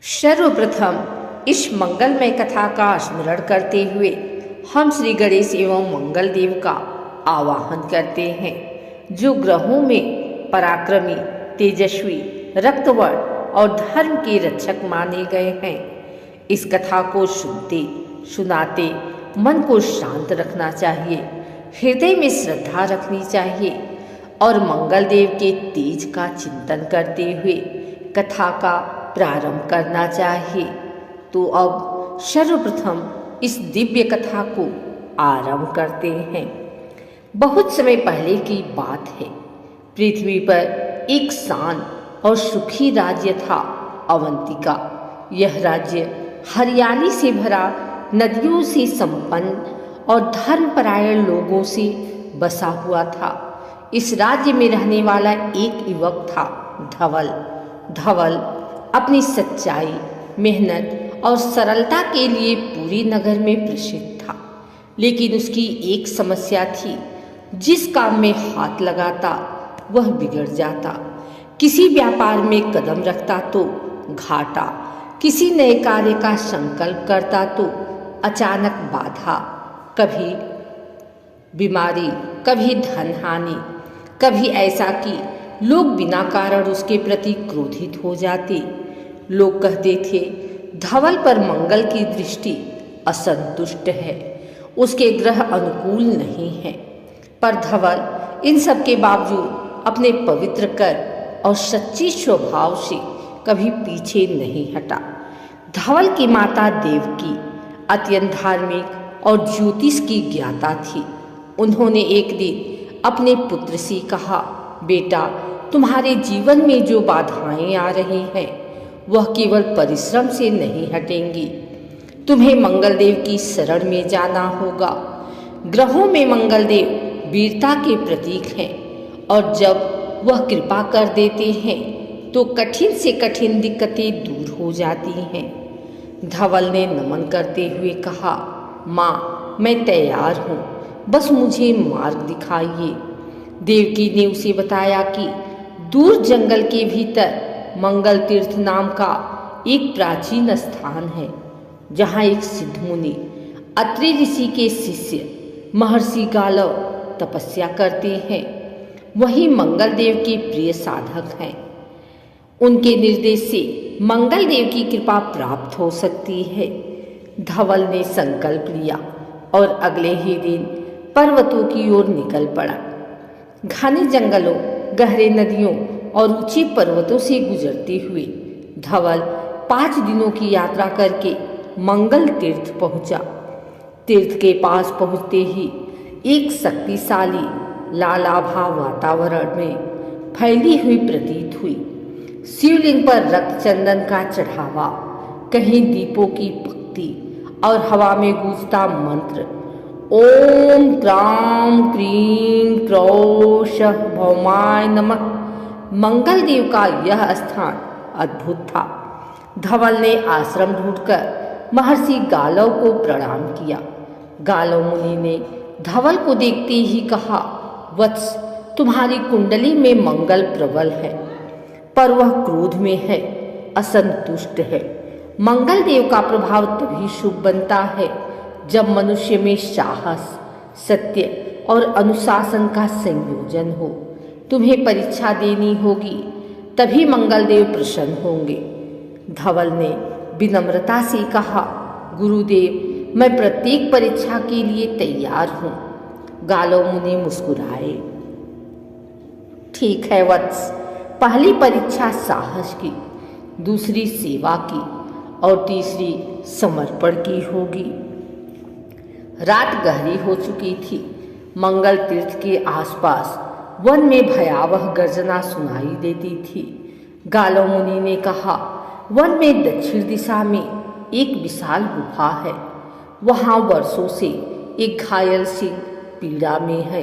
सर्वप्रथम इस मंगलमय कथा का स्मरण करते हुए हम श्री गणेश एवं मंगल देव का आवाहन करते हैं, जो ग्रहों में पराक्रमी, तेजस्वी, रक्तवर्ण और धर्म के रक्षक माने गए हैं। इस कथा को सुनते सुनाते मन को शांत रखना चाहिए, हृदय में श्रद्धा रखनी चाहिए और मंगल देव के तेज का चिंतन करते हुए कथा का प्रारंभ करना चाहिए। तो अब सर्वप्रथम इस दिव्य कथा को आरंभ करते हैं। बहुत समय पहले की बात है। पृथ्वी पर एक शांत और सुखी राज्य था, अवंतिका। यह राज्य हरियाली से भरा, नदियों से संपन्न और धर्मपरायण लोगों से बसा हुआ था। इस राज्य में रहने वाला एक युवक था, धवल। धवल अपनी सच्चाई, मेहनत और सरलता के लिए पूरी नगर में प्रसिद्ध था। लेकिन उसकी एक समस्या थी, जिस काम में हाथ लगाता वह बिगड़ जाता। किसी व्यापार में कदम रखता तो घाटा, किसी नए कार्य का संकल्प करता तो अचानक बाधा, कभी बीमारी, कभी धन हानि, कभी ऐसा कि लोग बिना कारण उसके प्रति क्रोधित हो जाते। लोग कहते थे, धवल पर मंगल की दृष्टि असंतुष्ट है, उसके ग्रह अनुकूल नहीं है। पर धवल इन सब के बावजूद अपने पवित्र कर और सच्ची स्वभाव से कभी पीछे नहीं हटा। धवल की माता देवकी अत्यंत धार्मिक और ज्योतिष की ज्ञाता थी। उन्होंने एक दिन अपने पुत्र से कहा, बेटा, तुम्हारे जीवन में जो बाधाएं आ रही हैं वह केवल परिश्रम से नहीं हटेंगी। तुम्हें मंगलदेव की शरण में जाना होगा। ग्रहों में मंगलदेव वीरता के प्रतीक हैं और जब वह कृपा कर देते हैं तो कठिन से कठिन दिक्कतें दूर हो जाती हैं। धवल ने नमन करते हुए कहा, माँ, मैं तैयार हूँ, बस मुझे मार्ग दिखाइए। देवकी ने उसे बताया कि दूर जंगल के भीतर मंगल तीर्थ नाम का एक प्राचीन स्थान है, जहाँ एक सिद्ध मुनि अत्रि ऋषि के शिष्य महर्षि गालव तपस्या करते हैं। वही मंगल देव के प्रिय साधक हैं। उनके निर्देश से मंगल देव की कृपा प्राप्त हो सकती है। धवल ने संकल्प लिया और अगले ही दिन पर्वतों की ओर निकल पड़ा। घने जंगलों, गहरे नदियों और ऊंचे पर्वतों से गुजरते हुए धवल 5 दिनों की यात्रा करके मंगल तीर्थ पहुंचा। तीर्थ के पास पहुंचते ही एक शक्तिशाली लालाभा वातावरण में फैली हुई प्रतीत हुई। शिवलिंग पर रक्त चंदन का चढ़ावा, कहीं दीपों की पंक्ति और हवा में गूंजता मंत्र, ओम क्राम क्रीम क्रौशः भौमाय नमः। मंगल देव का यह स्थान अद्भुत था। धवल ने आश्रम ढूंढकर महर्षि गालव को प्रणाम किया। गालव मुनि ने धवल को देखते ही कहा, वत्स, तुम्हारी कुंडली में मंगल प्रबल है, पर वह क्रोध में है, असंतुष्ट है। मंगल देव का प्रभाव तभी शुभ बनता है जब मनुष्य में साहस, सत्य और अनुशासन का संयोजन हो। तुम्हें परीक्षा देनी होगी, तभी मंगलदेव प्रसन्न होंगे। धवल ने विनम्रता से कहा, गुरुदेव, मैं प्रत्येक परीक्षा के लिए तैयार हूँ। गालव मुनि मुस्कुराए। ठीक है वत्स, पहली परीक्षा साहस की, दूसरी सेवा की और तीसरी समर्पण की होगी। रात गहरी हो चुकी थी। मंगल तीर्थ के आसपास वन में भयावह गर्जना सुनाई देती थी। गालव मुनि ने कहा, वन में दक्षिण दिशा में एक विशाल गुफा है। वहाँ वर्षों से एक घायल सिंह पीड़ा में है।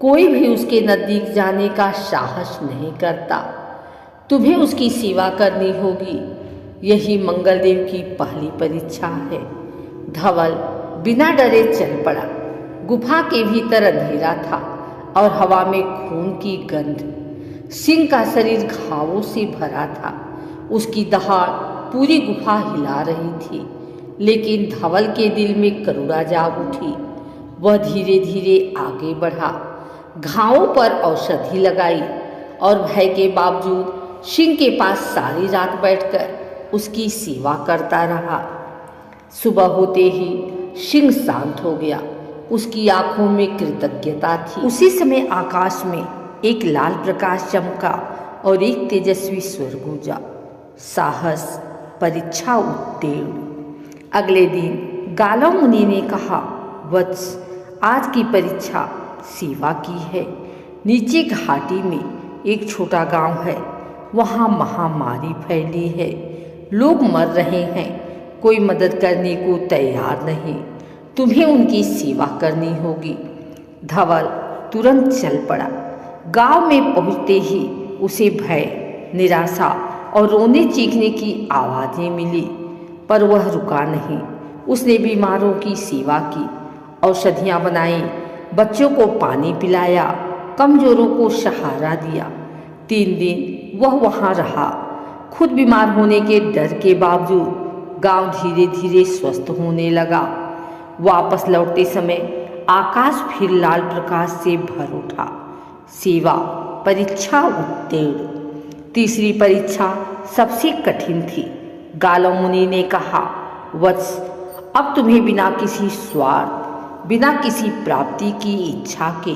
कोई भी उसके नजदीक जाने का साहस नहीं करता। तुम्हें उसकी सेवा करनी होगी। यही मंगलदेव की पहली परीक्षा है। धवल बिना डरे चल पड़ा। गुफा के भीतर अंधेरा था और हवा में खून की गंध। सिंह का शरीर घावों से भरा था। उसकी दहाड़ पूरी गुफा हिला रही थी, लेकिन धवल के दिल में करुणा जाग उठी। वह धीरे धीरे आगे बढ़ा, घावों पर औषधि लगाई और भय के बावजूद सिंह के पास सारी रात बैठकर उसकी सेवा करता रहा। सुबह होते ही सिंह शांत हो गया, उसकी आंखों में कृतज्ञता थी। उसी समय आकाश में एक लाल प्रकाश चमका और एक तेजस्वी स्वर गूंजा, साहस परीक्षा उत्तीर्ण। अगले दिन गालव मुनि ने कहा, वत्स, आज की परीक्षा सेवा की है। नीचे घाटी में एक छोटा गांव है, वहाँ महामारी फैली है, लोग मर रहे हैं, कोई मदद करने को तैयार नहीं, तुम्हें उनकी सेवा करनी होगी। धवल तुरंत चल पड़ा। गांव में पहुंचते ही उसे भय, निराशा और रोने चीखने की आवाज़ें मिली, पर वह रुका नहीं। उसने बीमारों की सेवा की, औषधियाँ बनाई, बच्चों को पानी पिलाया, कमजोरों को सहारा दिया। 3 दिन वह वहाँ रहा। खुद बीमार होने के डर के बावजूद गांव धीरे धीरे स्वस्थ होने लगा। वापस लौटते समय आकाश फिर लाल प्रकाश से भर उठा। सेवा परीक्षा उत्तीर्ण। तीसरी परीक्षा सबसे कठिन थी। गालव मुनि ने कहा, वत्स, अब तुम्हें बिना किसी स्वार्थ, बिना किसी प्राप्ति की इच्छा के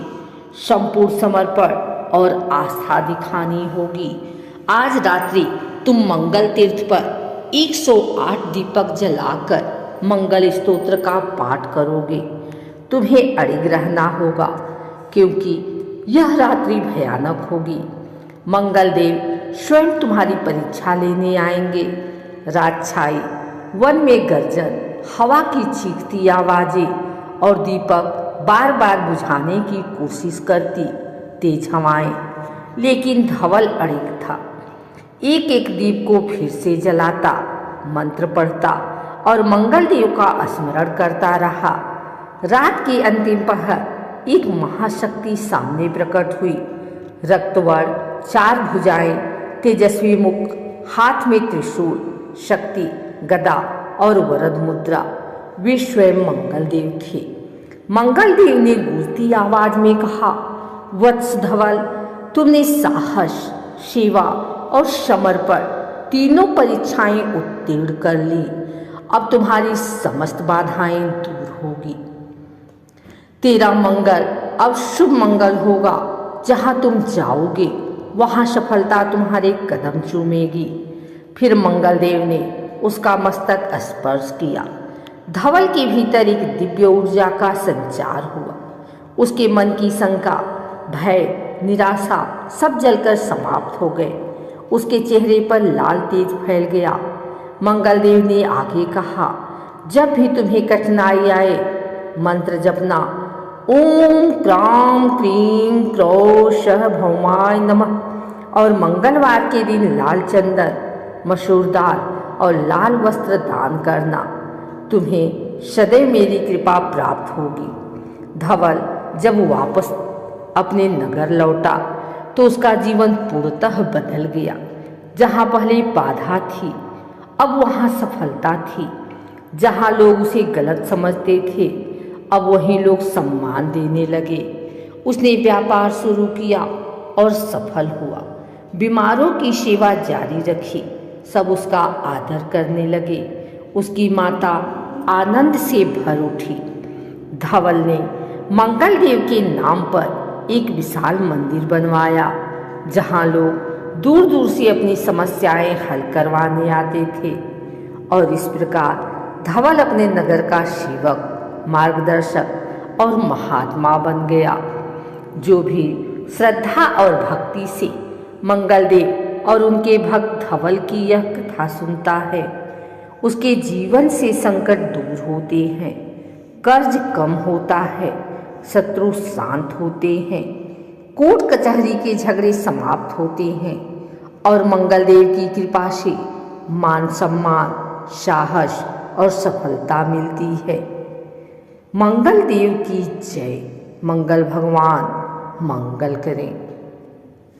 संपूर्ण समर्पण और आस्था दिखानी होगी। आज रात्रि तुम मंगल तीर्थ पर 108 दीपक जलाकर मंगल स्तोत्र का पाठ करोगे। तुम्हें अड़िग रहना होगा, क्योंकि यह रात्रि भयानक होगी। मंगल देव स्वयं तुम्हारी परीक्षा लेने आएंगे। रात छाई, वन में गर्जन, हवा की चीखती आवाजें और दीपक बार बार बुझाने की कोशिश करती तेज हवाएं, लेकिन धवल अड़िग था। एक एक दीप को फिर से जलाता, मंत्र पढ़ता और मंगल देव का स्मरण करता रहा। रात के अंतिम पहर एक महाशक्ति सामने प्रकट हुई। रक्तवर्ण, 4 भुजाएं, तेजस्वी मुख, हाथ में त्रिशूल, शक्ति, गदा और वरद मुद्रा। वे स्वयं मंगल देव थे। मंगल देव ने गूंजती आवाज में कहा, वत्स धवल, तुमने साहस, सेवा और समर्पण तीनों परीक्षाएं उत्तीर्ण कर ली। अब तुम्हारी समस्त बाधाएं दूर होगी। तेरा मंगल अब शुभ मंगल होगा। जहां तुम जाओगे वहां सफलता तुम्हारे कदम चूमेगी। फिर मंगल देव ने उसका मस्तक स्पर्श किया। धवल के भीतर एक दिव्य ऊर्जा का संचार हुआ। उसके मन की शंका, भय, निराशा सब जलकर समाप्त हो गए। उसके चेहरे पर लाल तेज फैल गया। मंगल देव ने आगे कहा, जब भी तुम्हें कठिनाई आए, मंत्र जपना, ओम क्राम क्रीम क्रौ शः भौमाय नमः, और मंगलवार के दिन लाल चंदन, मसूर दाल और लाल वस्त्र दान करना। तुम्हें सदैव मेरी कृपा प्राप्त होगी। धवल जब वापस अपने नगर लौटा तो उसका जीवन पूर्णतः बदल गया। जहाँ पहले बाधा थी, अब वहाँ सफलता थी। जहाँ लोग उसे गलत समझते थे, अब वहीं लोग सम्मान देने लगे। उसने व्यापार शुरू किया और सफल हुआ। बीमारों की सेवा जारी रखी, सब उसका आदर करने लगे। उसकी माता आनंद से भर उठी। धवल ने मंगल देव के नाम पर एक विशाल मंदिर बनवाया, जहाँ लोग दूर दूर से अपनी समस्याएं हल करवाने आते थे। और इस प्रकार धवल अपने नगर का सेवक, मार्गदर्शक और महात्मा बन गया। जो भी श्रद्धा और भक्ति से मंगल देव और उनके भक्त धवल की यह कथा सुनता है, उसके जीवन से संकट दूर होते हैं, कर्ज कम होता है, शत्रु शांत होते हैं, कोर्ट कचहरी के झगड़े समाप्त होते हैं और मंगल देव की कृपा से मान सम्मान, साहस और सफलता मिलती है। मंगल देव की जय। मंगल भगवान मंगल करें।